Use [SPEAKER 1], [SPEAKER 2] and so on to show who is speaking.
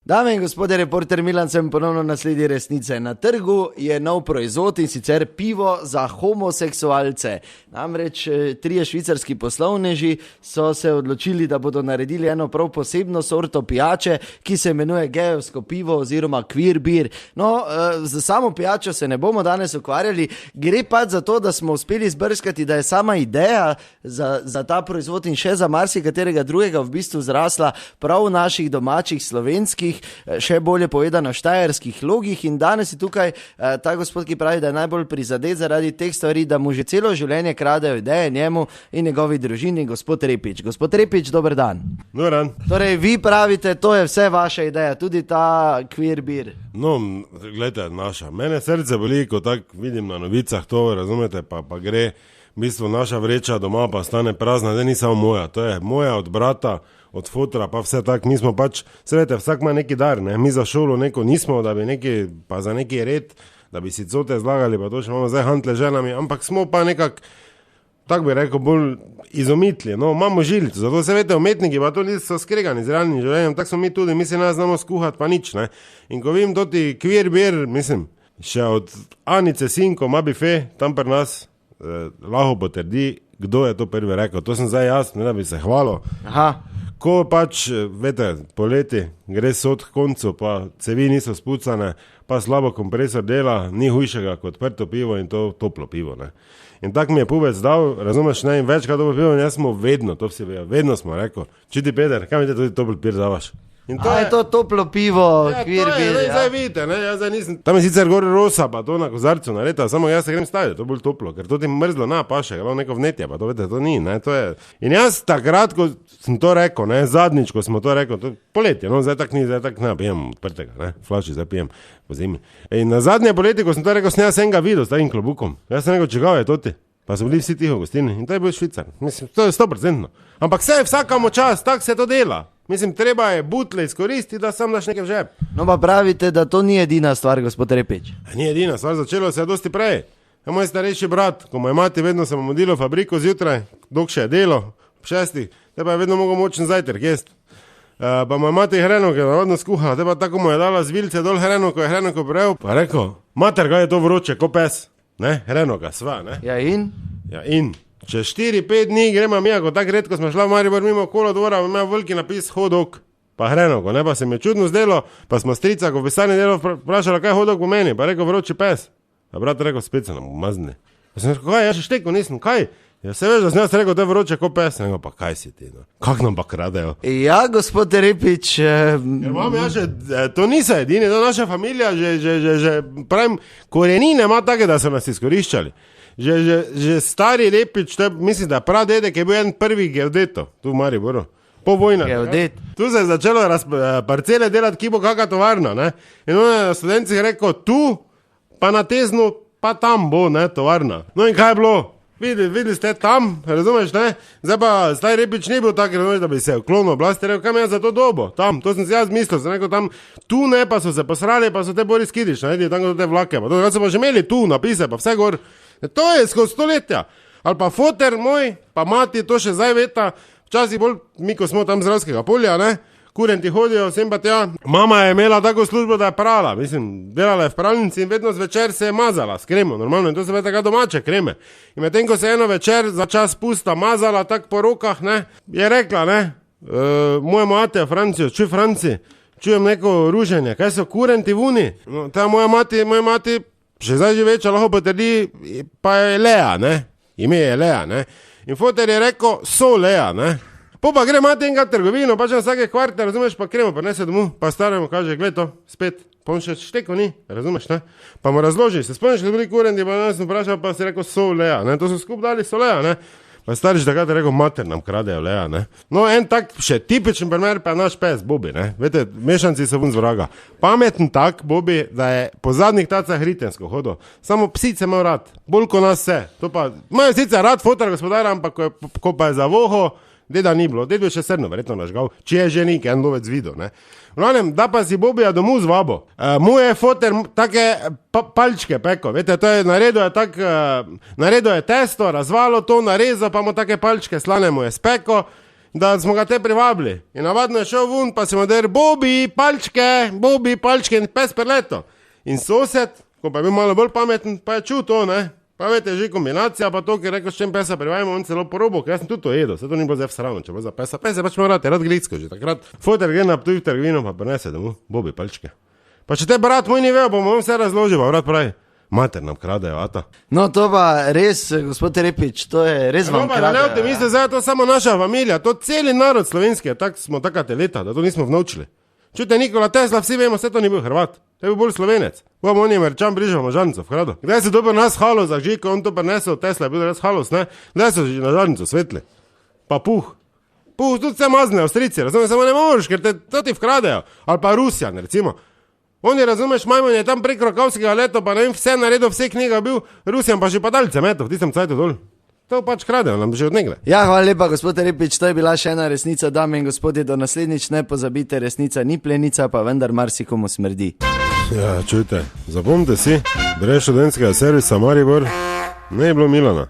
[SPEAKER 1] Dame in gospodje, reporter Milan sem ponovno na sledi resnice. Na trgu je nov proizvod in sicer pivo za homoseksualce. Namreč 3 švicarski poslovneži so se odločili, da bodo naredili eno prav posebno sorto pijače, ki se imenuje gejevsko pivo oziroma queer beer. No, za samo pijačo se ne bomo danes ukvarjali, gre pa za to, da smo uspeli izbrskati, da je sama ideja za ta proizvod in še za marsikaterega drugega v bistvu zrasla prav v naših domačih slovenskih, še bolje povedano štajerskih logih, in danes je tukaj ta gospod, ki pravi, da je najbolj prizadet zaradi teh stvari, da mu že celo življenje kradejo ideje njemu in njegovi družini, gospod Repič. Gospod Repič, dober dan.
[SPEAKER 2] Dober dan.
[SPEAKER 1] Torej, vi pravite, to je vse vaša ideja, tudi ta queer beer.
[SPEAKER 2] No, gledajte, naša. Mene srce boli, ko tako vidim na novicah to, razumete, pa gre, v bistvu naša vreča doma pa stane prazna, da ni samo moja, to je moja od brata, od fotra, pa vse tako, mi smo pač, seveda, vsak ima neki dar, ne, mi za šolo neko nismo, da bi neki, pa za neki red, da bi si cote zlagali, pa to še imamo zdaj hantle ženami, ampak smo pa nekako, tako bi rekel, bolj izomitli, no, imamo žilico, zato seveda umetniki pa to niso skregani z realnim življenjem, tako smo mi tudi, mi se nas znamo skuhati, pa nič, ne, in ko vidim toti queer beer, mislim, še od Anice Sinko, Mabife, tam pri nas, lahko potrdi, kdo je to prvi rekel, to sem zdaj jaz, ne da bi se hvalil.
[SPEAKER 1] Aha.
[SPEAKER 2] Ko pač, vete, poleti gre sod k koncu, pa cevi niso spucane, pa slabo kompresor dela, ni hujšega kot odprto pivo in to toplo pivo, ne. In tak mi je puvec dal, razumeš, ne, in večkrat toplo pivo, in jaz smo vedno, to vsi vejo, vedno smo rekel, čuti Peder, kaj mi te tudi toplo pivo davaš? In to
[SPEAKER 1] je to toplo pivo,
[SPEAKER 2] ja,
[SPEAKER 1] queer beer, ja.
[SPEAKER 2] Zdaj vidite, ne, jaz zdaj nisem, tam je sicer gor rosa, pa to na kozarcu nareta, samo jaz se grem staviti, to je bolj toplo, ker to ti mrzlo na paše, gledam neko vnetje, pa to vete, to ni, ne, to je. In jaz takrat, ko sem to rekel, ne, zadnjič, ko smo to rekel, to poletje, no, zdaj tak ni, zdaj tak ne, pijem odprtega, ne, flaši zdaj pijem po zimi. In na zadnje poletje, ko sem to rekel, sem jaz enega videl s takim klobukom, jaz sem rekel, čigav je toti, pa so bili vsi tiho v gostini in to je bil Švicar, mislim, to je 100%. Ampak vse je vsakamo čas, tako se to dela. Mislim, treba je butle izkoristiti, da sam daš nekaj v žep.
[SPEAKER 1] No pa pravite, da to ni edina stvar, gospod Repič.
[SPEAKER 2] Ni edina stvar, začelo se je dosti prej. Moj starejši brat, ko mu je mati vedno samo modilo fabriko zjutraj, dok še je delo, ob 6, te pa je vedno mogel močen zajtrk jest. Pa mu je mati hrenovke narodno skuhala, te pa tako mu je dala zvilce dol hrenovko, je hrenovko prejel, pa rekel, mater, kaj je to vroče, ko pes, ne, hrenovka, sva, ne.
[SPEAKER 1] Ja in?
[SPEAKER 2] Ja in? Čez 4-5 dni gremo mi, ko tako redko smo šla v Maribor mimo kolodvora, ima veliki napis hodok, pa hrenovko, ne, pa se mi je čudno zdelo, pa smo strica, ko v pisarni delo vprašala, kaj hodok pomeni, pa rekel vroči pes. A brat rekel, spet se nam umazni. Pa sem rekel, kaj, jaz še šteko nisem, kaj? Ja se veš, da sem jaz rekel, da je vroče ko pes, rekel, pa kaj si ti, no? Kak nam pa kradejo?
[SPEAKER 1] Ja, gospod Repič.
[SPEAKER 2] Ker imam ja še, to niso edini, to naša familija, že pravim, korenine ima take, da so nas izkoriščali. Že stari Repič, mislim, da pradedek je bil en prvih geodetov, tu v Mariboru. Po vojnah.
[SPEAKER 1] Geodet.
[SPEAKER 2] Tu se je začelo parcele delati, ki bo kakva tovarna, ne. In on je na Studencih rekel, tu, pa na Teznu, pa tam bo, ne, tovarna. No in kaj je bilo? Videli ste tam, razumeš, ne? Zdaj pa stari Repič ni bil tak, razumeš, da bi se uklonil oblasti, rekel, kam jaz za to dobo? Tam, to sem si jaz mislil, sem rekel tam, tu ne, pa so se posrali, pa so te bori skidiš, ne, tam so te vlake, pa to, kaj so pa že imeli tu, napise, pa vse gor. To je skozi stoletja. Ali pa foter moj, pa mati, to še zdaj veta, včasih bolj, mi ko smo tam z Ravskega polja, ne, kurenti hodijo, sem pa tja. Mama je imela tako službo, da je prala, mislim, delala je v pralnici in vedno zvečer se je mazala s kremo, normalno, in to so bile tako domače kreme. In medtem, ko se eno večer za čas pusta mazala tako po rokah, ne, je rekla, ne, moja mati je Francijo, čuj Franci, čujem neko ruženje, kaj so kurenti vuni? No, ta moja mati, še zdaj živeča, lahko potrdi, pa je Lea, ne, ime je Lea, ne, in foter je rekel, so Lea, ne. Pa gre mati enkrat trgovino, pa če na vsake kvarte, razumeš, pa kremo, pa nese domov, pa staremu kaže, gled to, spet, pa on še šteko ni, razumeš, ne, pa mu razloži, se spomniš, da bili kurenti, pa nas sem vprašal, pa si rekel, so Lea, ne, to so skup dali, so Lea, ne, pa stariš takrat je rekel, mater nam kradejo Lea, ne. No, en tak še tipičen primer pa je naš pes, Bobi, ne, vete, mešanci so vun z vraga. Pameten tak, Bobi, da je po zadnjih tacah ritensko hodil, samo psice imel rad, bolj ko nas vse, to pa, imajo sicer rad fotar gospodar, ampak ko pa je za voho, deda ni bilo, deda je še srno, verjetno nažgal, če je že nek en lovec videl, ne. V glavnem, da pa si Bobija domov z vabo. Mu je foter take palčke peko, vete, to je naredil je testo, razvalo to, narezal, pa mu take palčke slane mu je speko da smo ga te privabili. In navadno je šel ven, pa si mu der, Bobi, palčke, in pes preleto. In sosed, ko pa je bil malo bolj pameten, pa je čul to, ne. Pa vete, že kombinacija, pa to, ki je rekel, s čem pesa privajamo, on celo porobo, ker jaz sem tudi to jedel, se to ni bilo zdaj vsravno, če bo za pesa. Pes je pač mora rad glicko že takrat. Foter gre na Ptuj v trgovino, pa prinese domov, Bobi, palčke. Pa če te brat moj ni vejo, bomo vse razložil, pa brat pravi, mater nam kradejo, ata.
[SPEAKER 1] No, to pa res, gospod Repič, to je res vam kradejo.
[SPEAKER 2] Ne, ne, mislite, zdaj je to samo naša familija, to celi narod slovenski, tak smo takate leta, da to nismo vnovčili. Čujte, Nikola Tesla, vsi vemo, vse to ni bil Hrvat, to je bil bolj Slovenec. Bomo oni Američan bližamo žarnico v hrado. Kdaj se to pri nas halos, a že, ko on to prinesel, Tesla je bil res halos, ne? Kdaj so že na žarnico svetli? Pa puh. Puh, tudi se mazne, Avstrijci, razumeš, samo ne moreš, ker te to ti vkradejo. Ali pa Rusjan, recimo. Oni, razumeš, Majmon je tam prek Rokovskega leto, pa ne vem, vse naredil, vse knjiga bil, Rusjan pa že padalce metal, v tistem cajtu dol. To pač kradejo nam že od nekde.
[SPEAKER 1] Ja, hvala lepa, gospod Repič, to je bila še ena resnica, dame in gospodje, do naslednjič ne pozabite, resnica ni plenica, pa vendar marsikomu smrdi.
[SPEAKER 2] Ja, čujte, zapomnite si, brez študentskega servisa Maribor ne je bilo Milana.